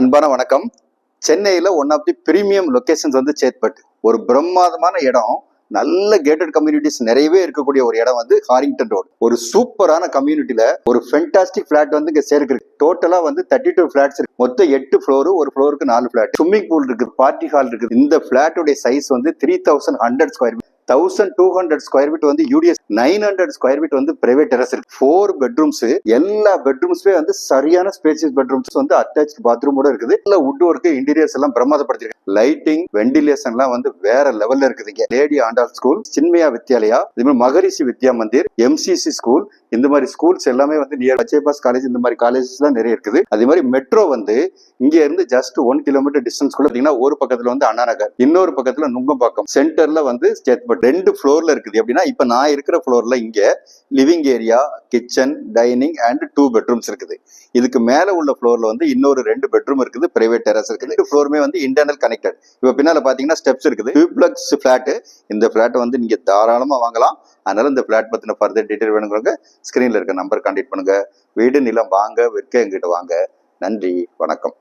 அன்பான வணக்கம். சென்னையில் one of the premium locations வந்து சேத்பட். ஒரு பிரம்மாதமான இடம், நல்ல கேட்டட் கம்யூனிட்டிஸ் நிறையவே இருக்கக்கூடிய ஒரு இடம் வந்து ஹாரிங்டன் ரோடு. ஒரு சூப்பரான கம்யூனிட்டியில ஒரு ஃபென்டாஸ்டிக் பிளாட் வந்து இங்க சேர்க்கு. டோட்டலா வந்து 32 பிளாட்ஸ் இருக்கு. மொத்தம் 8 ஃப்ளோர், ஒரு ஃப்ளோருக்கு 4 பிளாட். ஸ்விம்மிங் பூல் இருக்கு, பார்ட்டி ஹால் இருக்கு. இந்த பிளாட்டுடைய சைஸ் வந்து 3100 ஸ்கொயர் ஃபீட். 1200 ஸ்கொயர் ஃபீட் வந்து யூடிஎஸ், 900 ஸ்கொயர் ஃபீட் வந்து பிரைவேட் டெரஸ் இருக்கு. 4 பெட்ரூம்ஸ், எல்லா பெட்ரூம்ஸ்மே வந்து சரியான ஸ்பேசியஸ் பெட்ரூம்ஸ் வந்து அட்டாச் பாத்ரூமோட இருக்குது. எல்லாம் வுட் ஒர்க், இன்டீரியர்ஸ் எல்லாம் பிரமாதப்படுத்திருக்கு. லைட்டிங், வெண்டிலேஷன் எல்லாம் வந்து வேற லெவல்ல இருக்குது. லேடி ஆண்டாள் ஸ்கூல், சின்மயா வித்யாலயா, இது மாதிரி மகரிஷி வித்யா மந்திர், எம்சிசி ஸ்கூல், இந்த மாதிரி ஸ்கூல்ஸ் எல்லாமே வந்து நியர் பச்சைபாஸ் காலேஜ், இந்த மாதிரி காலேஜஸ் எல்லாம் நிறைய இருக்குது. அதே மாதிரி மெட்ரோ வந்து இங்க இருந்து ஜஸ்ட் 1 கிலோமீட்டர் டிஸ்டன்ஸ் குள்ள பாத்தீங்கன்னா, ஒரு பக்கத்துல வந்து அண்ணா நகர், இன்னொரு பக்கத்துல நுங்கம்பாக்கம், சென்டர்ல வந்து சேத்பட். 2 ஃப்ளோர்ல இருக்குது. எப்படின்னா, இப்ப நான் இருக்கிற ஃப்ளோர்ல இங்க living area, kitchen, dining and 2 bedrooms இருக்குது. இதுக்கு மேல உள்ள ஃப்ளோர்ல வந்து இன்னொரு 2 பெட்ரூம் இருக்குது, பிரைவேட் டெரஸ் இருக்குது. 2 ஃப்ளோருமே வந்து இன்டர்னல் கனெக்டட். இப்ப பின்னால பாத்தீங்கன்னா ஸ்டெப்ஸ் இருக்குது. Duplex plot. இந்த பிளாட் வந்து நீங்க தாராளமா வாங்கலாம். அதனால இந்த பிளாட் பத்தின ஃபர்தர் டீடைல் வேணுங்கிறவங்க ஸ்கிரீன்ல இருக்க நம்பர் கான்டாக்ட் பண்ணுங்க. வீடு நிலம் வாங்க விற்க எங்கிட்ட வாங்க. நன்றி, வணக்கம்.